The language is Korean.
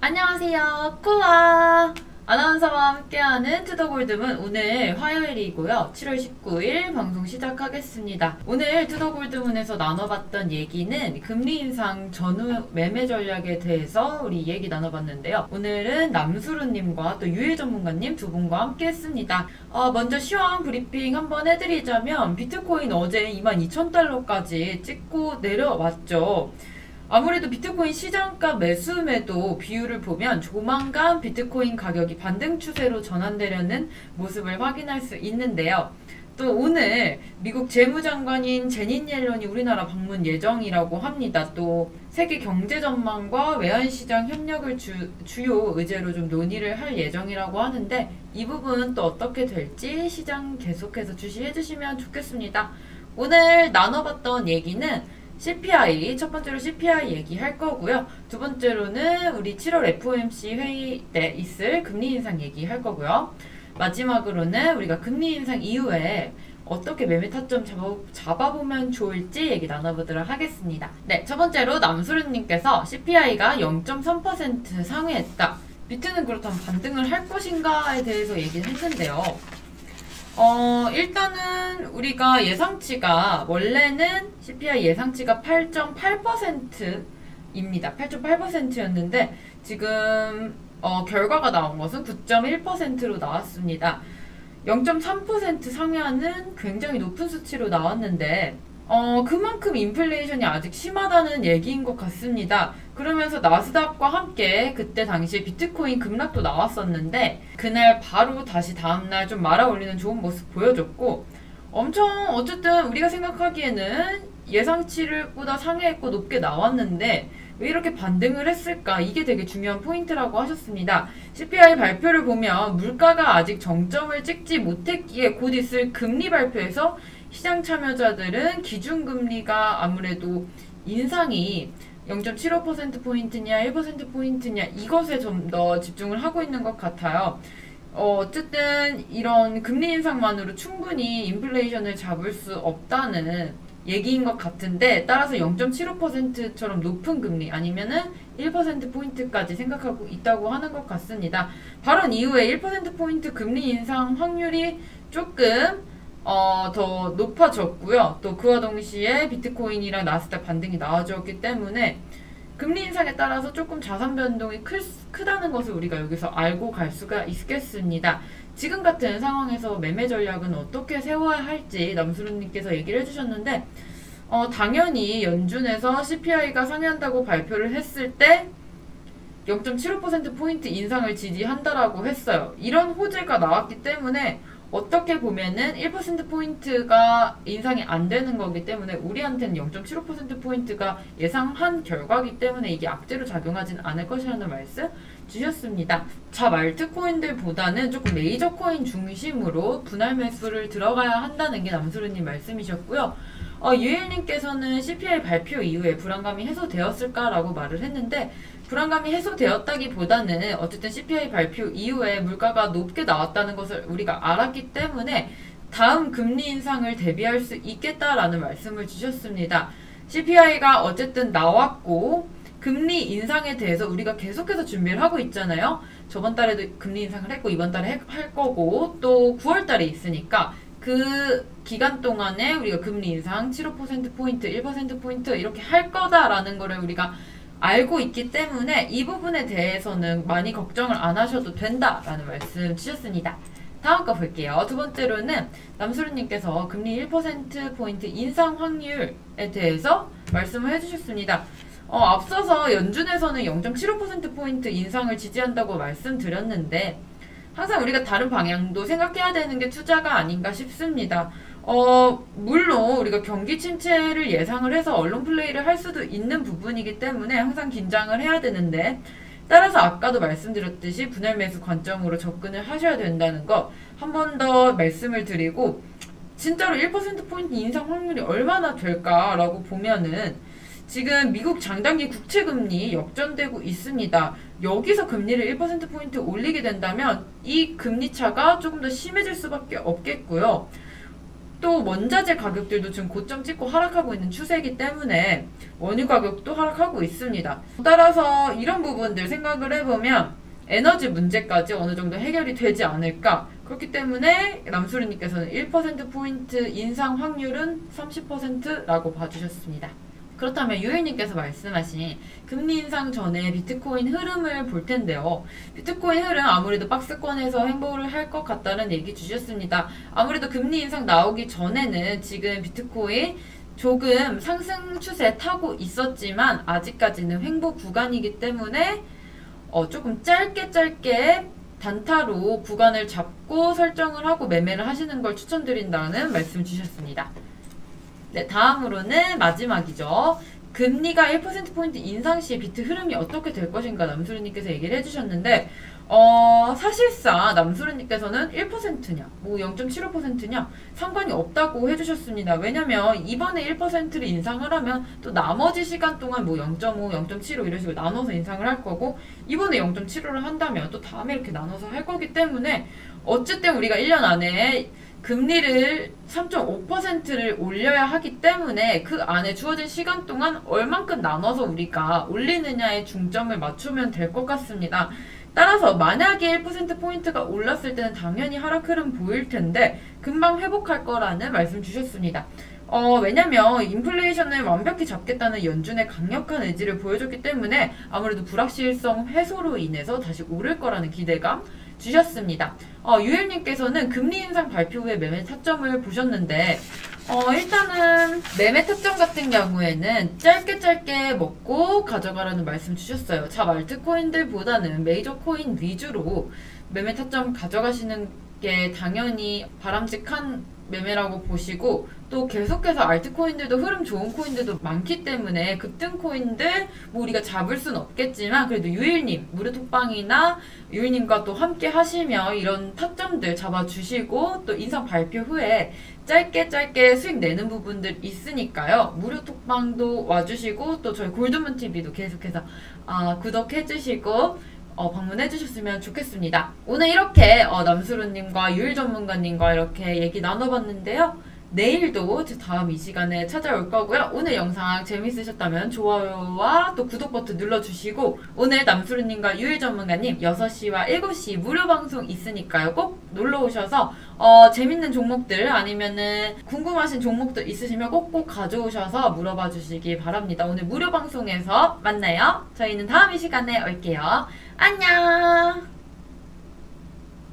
안녕하세요. 코아 아나운서와 함께하는 투더골드문 오늘 화요일이고요. 7월 19일 방송 시작하겠습니다. 오늘 투더골드문에서 나눠봤던 얘기는 금리 인상 전후 매매 전략에 대해서 우리 얘기 나눠봤는데요. 오늘은 남수루님과 또 유해 전문가님 두 분과 함께 했습니다. 먼저 시황 브리핑 한번 해드리자면 비트코인 어제 22,000달러까지 찍고 내려왔죠. 아무래도 비트코인 시장가 매수매도 비율을 보면 조만간 비트코인 가격이 반등 추세로 전환되려는 모습을 확인할 수 있는데요. 또 오늘 미국 재무장관인 제닛 옐런이 우리나라 방문 예정이라고 합니다. 또 세계 경제 전망과 외환시장 협력을 주요 의제로 좀 논의를 할 예정이라고 하는데 이 부분 또 어떻게 될지 시장 계속해서 주시해 주시면 좋겠습니다. 오늘 나눠봤던 얘기는 CPI, 첫 번째로 CPI 얘기할 거고요. 두 번째로는 우리 7월 FOMC 회의 때 있을 금리 인상 얘기할 거고요. 마지막으로는 우리가 금리 인상 이후에 어떻게 매매 타점 잡아보면 좋을지 얘기 나눠보도록 하겠습니다. 네, 첫 번째로 남수르님께서 CPI가 0.3% 상회했다. 비트는 그렇다면 반등을 할 것인가에 대해서 얘기를 했는데요. 일단은 우리가 예상치가 원래는 CPI 예상치가 8.8%입니다. 8.8%였는데 지금 결과가 나온 것은 9.1%로 나왔습니다. 0.3% 상회하는 굉장히 높은 수치로 나왔는데 그만큼 인플레이션이 아직 심하다는 얘기인 것 같습니다. 그러면서 나스닥과 함께 그때 당시에 비트코인 급락도 나왔었는데 그날 바로 다시 다음날 좀 말아올리는 좋은 모습 보여줬고 엄청 어쨌든 우리가 생각하기에는 예상치보다 상회했고 높게 나왔는데 왜 이렇게 반등을 했을까? 이게 되게 중요한 포인트라고 하셨습니다. CPI 발표를 보면 물가가 아직 정점을 찍지 못했기에 곧 있을 금리 발표에서 시장 참여자들은 기준금리가 아무래도 인상이 0.75%포인트냐 1%포인트냐 이것에 좀 더 집중을 하고 있는 것 같아요. 어쨌든 이런 금리 인상만으로 충분히 인플레이션을 잡을 수 없다는 얘기인 것 같은데 따라서 0.75%처럼 높은 금리 아니면은 1%포인트까지 생각하고 있다고 하는 것 같습니다. 발언 이후에 1%포인트 금리 인상 확률이 조금 더 높아졌고요. 또 그와 동시에 비트코인이랑 나스닥 반등이 나와줬기 때문에 금리 인상에 따라서 조금 자산 변동이 크다는 것을 우리가 여기서 알고 갈 수가 있겠습니다. 지금 같은 상황에서 매매 전략은 어떻게 세워야 할지 남수루님께서 얘기를 해주셨는데 당연히 연준에서 CPI가 상회한다고 발표를 했을 때 0.75%포인트 인상을 지지한다라고 했어요. 이런 호재가 나왔기 때문에 어떻게 보면은 1%포인트가 인상이 안 되는 거기 때문에 우리한테는 0.75%포인트가 예상한 결과기 때문에 이게 악재로 작용하진 않을 것이라는 말씀 주셨습니다. 자, 알트코인들보다는 조금 메이저 코인 중심으로 분할 매수를 들어가야 한다는 게 남수르님 말씀이셨고요. 유일님께서는 CPI 발표 이후에 불안감이 해소되었을까라고 말을 했는데 불안감이 해소되었다기보다는 어쨌든 CPI 발표 이후에 물가가 높게 나왔다는 것을 우리가 알았기 때문에 다음 금리 인상을 대비할 수 있겠다라는 말씀을 주셨습니다. CPI가 어쨌든 나왔고 금리 인상에 대해서 우리가 계속해서 준비를 하고 있잖아요. 저번 달에도 금리 인상을 했고 이번 달에 할 거고 또 9월 달에 있으니까 그 기간 동안에 우리가 금리 인상 75%포인트, 1%포인트 이렇게 할 거다라는 거를 우리가 알고 있기 때문에 이 부분에 대해서는 많이 걱정을 안 하셔도 된다라는 말씀 주셨습니다. 다음 거 볼게요. 두 번째로는 남수르님께서 금리 1%포인트 인상 확률에 대해서 말씀을 해주셨습니다. 앞서서 연준에서는 0.75%포인트 인상을 지지한다고 말씀드렸는데 항상 우리가 다른 방향도 생각해야 되는 게 투자가 아닌가 싶습니다. 물론 우리가 경기 침체를 예상을 해서 언론 플레이를 할 수도 있는 부분이기 때문에 항상 긴장을 해야 되는데 따라서 아까도 말씀드렸듯이 분할 매수 관점으로 접근을 하셔야 된다는 거 한 번 더 말씀을 드리고 진짜로 1%포인트 인상 확률이 얼마나 될까라고 보면은 지금 미국 장단기 국채금리 역전되고 있습니다. 여기서 금리를 1%포인트 올리게 된다면 이 금리 차가 조금 더 심해질 수밖에 없겠고요. 또 원자재 가격들도 지금 고점 찍고 하락하고 있는 추세이기 때문에 원유 가격도 하락하고 있습니다. 따라서 이런 부분들 생각을 해보면 에너지 문제까지 어느 정도 해결이 되지 않을까. 그렇기 때문에 남수리님께서는 1%포인트 인상 확률은 30%라고 봐주셨습니다. 그렇다면 유일님께서 말씀하신 금리 인상 전에 비트코인 흐름을 볼 텐데요. 비트코인 흐름 아무래도 박스권에서 행보를 할 것 같다는 얘기 주셨습니다. 아무래도 금리 인상 나오기 전에는 지금 비트코인 조금 상승 추세 타고 있었지만 아직까지는 횡보 구간이기 때문에 조금 짧게 단타로 구간을 잡고 설정을 하고 매매를 하시는 걸 추천드린다는 말씀 주셨습니다. 네, 다음으로는 마지막이죠. 금리가 1%포인트 인상 시 비트 흐름이 어떻게 될 것인가 남수르님께서 얘기를 해주셨는데 사실상 남수르님께서는 1%냐 뭐 0.75%냐 상관이 없다고 해주셨습니다. 왜냐면 이번에 1%를 인상을 하면 또 나머지 시간 동안 뭐 0.5, 0.75 이런 식으로 나눠서 인상을 할 거고 이번에 0.75를 한다면 또 다음에 이렇게 나눠서 할 거기 때문에 어쨌든 우리가 1년 안에 금리를 3.5%를 올려야 하기 때문에 그 안에 주어진 시간 동안 얼만큼 나눠서 우리가 올리느냐에 중점을 맞추면 될 것 같습니다. 따라서 만약에 1%포인트가 올랐을 때는 당연히 하락 흐름 보일 텐데 금방 회복할 거라는 말씀 주셨습니다. 왜냐면 인플레이션을 완벽히 잡겠다는 연준의 강력한 의지를 보여줬기 때문에 아무래도 불확실성 해소로 인해서 다시 오를 거라는 기대감 주셨습니다. 유일님께서는 금리 인상 발표 후에 매매 타점을 보셨는데 일단은 매매 타점 같은 경우에는 짧게 먹고 가져가라는 말씀 주셨어요. 잡 알트코인들보다는 메이저 코인 위주로 매매 타점 가져가시는 게 당연히 바람직한 매매라고 보시고 또 계속해서 알트코인들도 흐름 좋은 코인들도 많기 때문에 급등 코인들 뭐 우리가 잡을 순 없겠지만 그래도 유일님 무료톡방이나 유일님과 또 함께 하시며 이런 타점들 잡아주시고 또 인상 발표 후에 짧게 수익 내는 부분들 있으니까요. 무료톡방도 와주시고 또 저희 골드문TV도 계속해서 구독해주시고 방문해주셨으면 좋겠습니다. 오늘 이렇게 남수루님과 유일전문가님과 이렇게 얘기 나눠봤는데요. 내일도 제 다음 이 시간에 찾아올 거고요. 오늘 영상 재밌으셨다면 좋아요와 또 구독 버튼 눌러주시고 오늘 남수루님과 유일전문가님 6시와 7시 무료 방송 있으니까요. 꼭 놀러오셔서 재밌는 종목들 아니면은 궁금하신 종목들 있으시면 꼭 가져오셔서 물어봐 주시기 바랍니다. 오늘 무료 방송에서 만나요. 저희는 다음 이 시간에 올게요. 안녕.